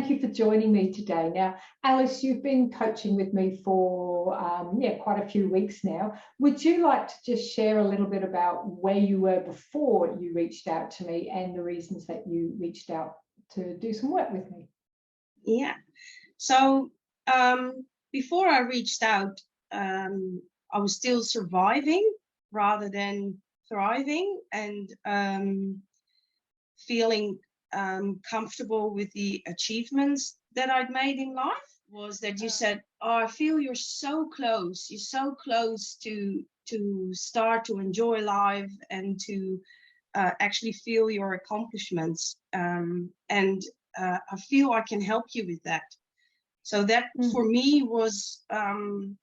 thank you for joining me today. Now, Alice, you've been coaching with me for quite a few weeks now. Would you like to just share a little bit about where you were before you reached out to me and the reasons that you reached out to do some work with me? Yeah. So before I reached out, I was still surviving rather than thriving, and feeling comfortable with the achievements that I'd made in life. Was that you said, oh, I feel you're so close to start to enjoy life and to actually feel your accomplishments, and I feel I can help you with that. So that for me was and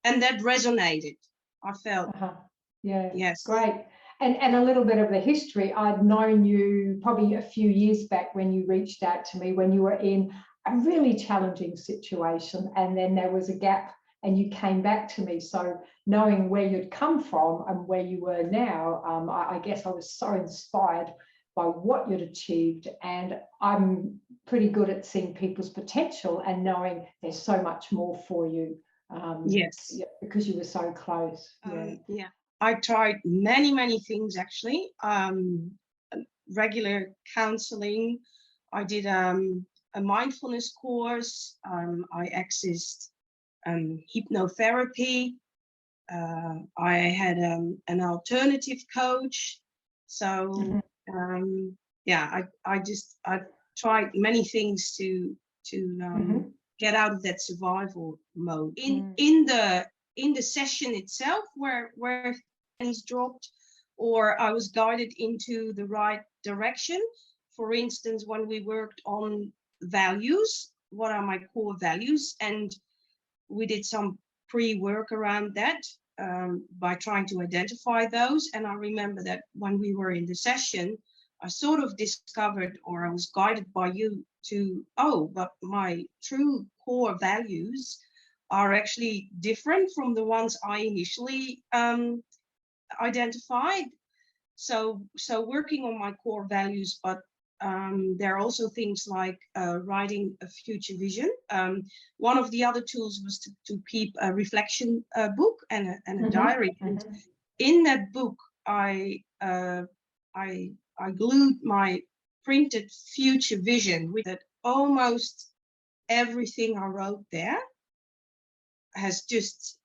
that resonated. I felt yeah, yes, great. And a little bit of the history. I'd known you probably a few years back when you reached out to me when you were in a really challenging situation, and then there was a gap and you came back to me. So knowing where you'd come from and where you were now, I guess I was so inspired by what you'd achieved, and I'm pretty good at seeing people's potential and knowing there's so much more for you. Yes, because you were so close. Yeah. I tried many things actually. Regular counseling. I did a mindfulness course. I accessed hypnotherapy. I had an alternative coach. So yeah, I tried many things to get out of that survival mode. In the session itself, where things dropped, or I was guided into the right direction. For instance, when we worked on values, what are my core values, and we did some pre-work around that by trying to identify those. And I remember that when we were in the session, I sort of discovered, or I was guided by you to, oh, but my true core values are actually different from the ones I initially identified. So working on my core values, but there are also things like writing a future vision. One of the other tools was to keep a reflection book and a diary. And in that book, I glued my printed future vision with that. Almost everything I wrote there has just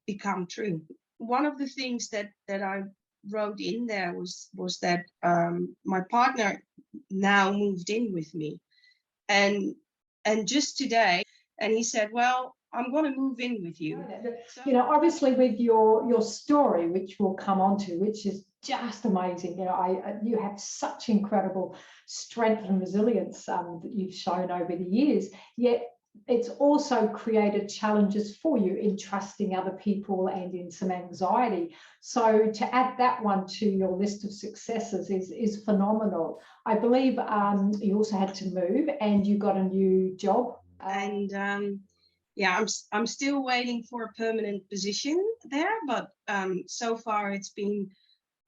become true. One of the things that I wrote in there was that my partner now moved in with me, and just today, and he said, well, I'm going to move in with you. You know, obviously with your story, which we'll come on to, which is just amazing. You know, you have such incredible strength and resilience that you've shown over the years, yet it's also created challenges for you in trusting other people and in some anxiety. So to add that one to your list of successes is phenomenal. I believe you also had to move and you got a new job. And yeah, I'm still waiting for a permanent position there, but so far it's been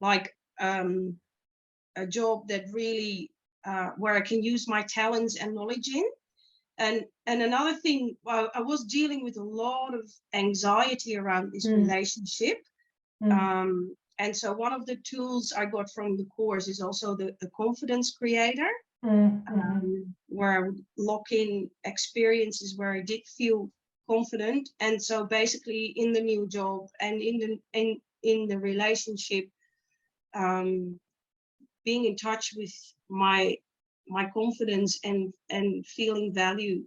like a job that really where I can use my talents and knowledge in. And another thing, I was dealing with a lot of anxiety around this relationship. And so one of the tools I got from the course is also the confidence creator, where I would lock in experiences where I did feel confident. And so basically in the new job and in the relationship, being in touch with my confidence and feeling valued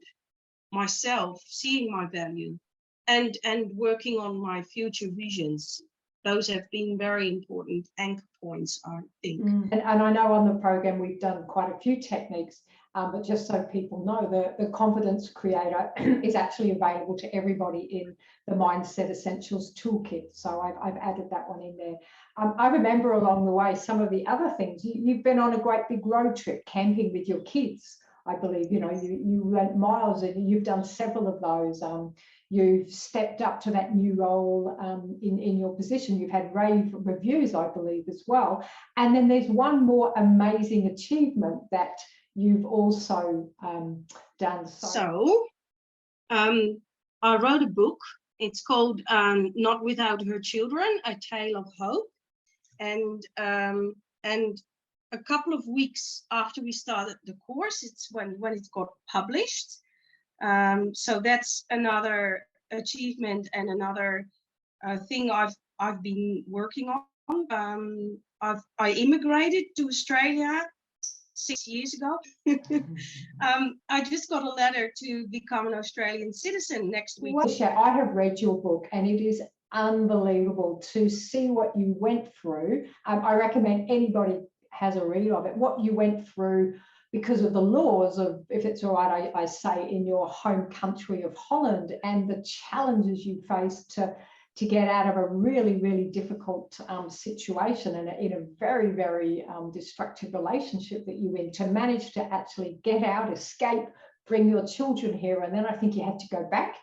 myself, seeing my value, and working on my future visions. Those have been very important anchor points, I think. And I know on the program we've done quite a few techniques, but just so people know, the Confidence Creator is actually available to everybody in the Mindset Essentials Toolkit. So I've added that one in there. I remember along the way some of the other things. You've been on a great big road trip camping with your kids, I believe. You know, you went miles and you've done several of those. You've stepped up to that new role in your position. You've had rave reviews, I believe, as well. And then there's one more amazing achievement that you've also done so. I wrote a book. It's called Not Without Her Children, A Tale of Hope. And a couple of weeks after we started the course, it's when it got published. So that's another achievement and another thing I've been working on. I immigrated to Australia 6 years ago. I just got a letter to become an Australian citizen next week. Well, I have read your book, and it is unbelievable to see what you went through. I recommend anybody has a read of it, what you went through because of the laws of, if it's all right, I say, in your home country of Holland, and the challenges you faced to get out of a really, really difficult situation and in a very, very destructive relationship that you were in, to manage to actually get out, escape, bring your children here, and then I think you had to go back.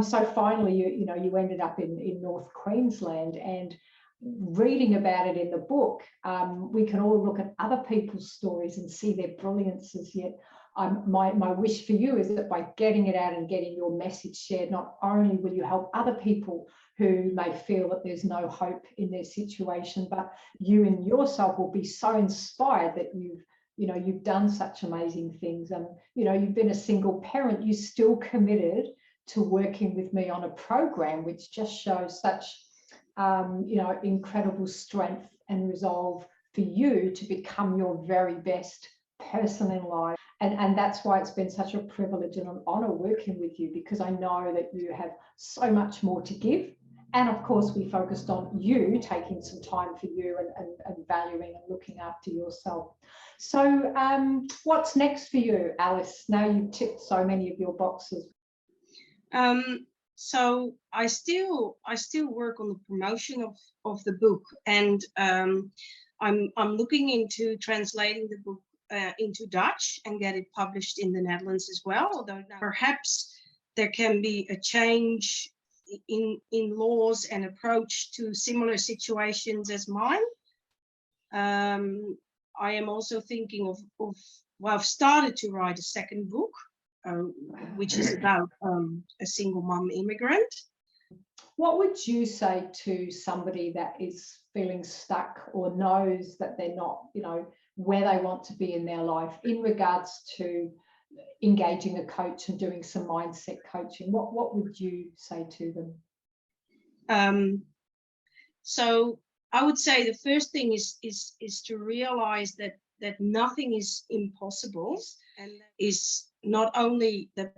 So finally, you ended up in North Queensland, and reading about it in the book, we can all look at other people's stories and see their brilliances. Yet my wish for you is that by getting it out and getting your message shared, not only will you help other people who may feel that there's no hope in their situation, but you in yourself will be so inspired that you've done such amazing things. And you've been a single parent, you still committed to working with me on a program, which just shows such incredible strength and resolve for you to become your very best person in life. And that's why it's been such a privilege and an honor working with you, because I know that you have so much more to give. And of course, we focused on you taking some time for you and valuing and looking after yourself. So what's next for you, Alice? Now you've ticked so many of your boxes. So I still work on the promotion of the book, and I'm looking into translating the book into Dutch and get it published in the Netherlands as well. Although perhaps there can be a change in laws and approach to similar situations as mine. I am also thinking of well, I've started to write a second book, which is about a single mum immigrant. What would you say to somebody that is feeling stuck or knows that they're not, where they want to be in their life in regards to engaging a coach and doing some mindset coaching? What would you say to them? So I would say the first thing is to realize that nothing is impossible, and is not only the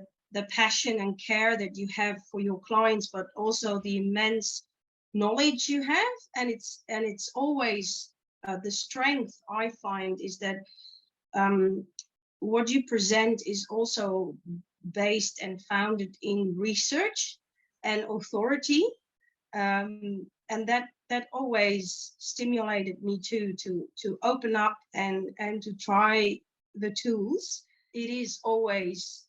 passion and care that you have for your clients, but also the immense knowledge you have. And it's always the strength I find is that what you present is also based and founded in research and authority, and that always stimulated me to open up and to try the tools. It is always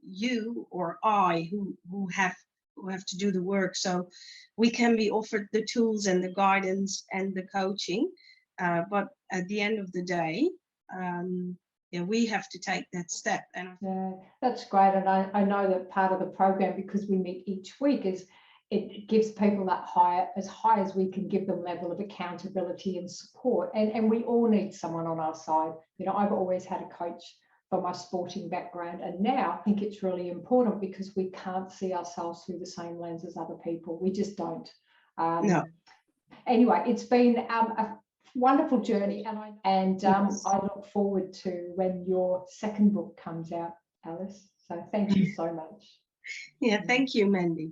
you or I who have to do the work. So we can be offered the tools and the guidance and the coaching, but at the end of the day, we have to take that step. And yeah, that's great. And I know that part of the program, because we meet each week, is it gives people that high as we can give them level of accountability and support. And we all need someone on our side. I've always had a coach for my sporting background, and now I think it's really important because we can't see ourselves through the same lens as other people. We just don't. No. Anyway, it's been a wonderful journey, and Yes. I look forward to when your second book comes out, Alice. So thank you so much. Yeah, thank you, Mandy.